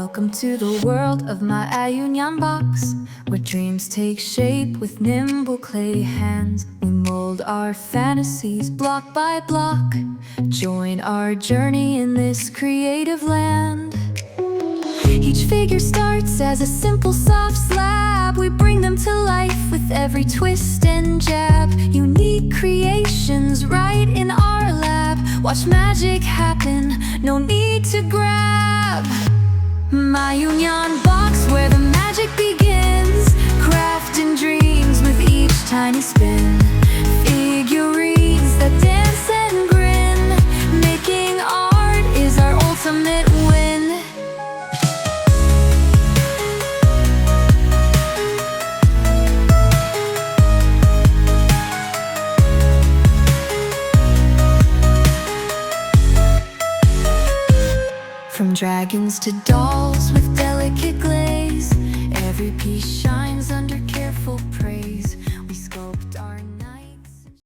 Welcome to the world of Maaiyu Nyanbox, where dreams take shape with nimble clay hands. We mold our fantasies block by block. Join our journey in this creative land. Each figure starts as a simple soft slab. We bring them to life with every twist and jab. Unique creations right in our lab. Watch magic happen, no need to grab. Maaiyu Nyanbox, where the magic begins. Crafting dreams with each tiny spin. Figurines that dance and grin. Making art is our ultimate win. From dragons to dolls with delicate glaze, every piece shines.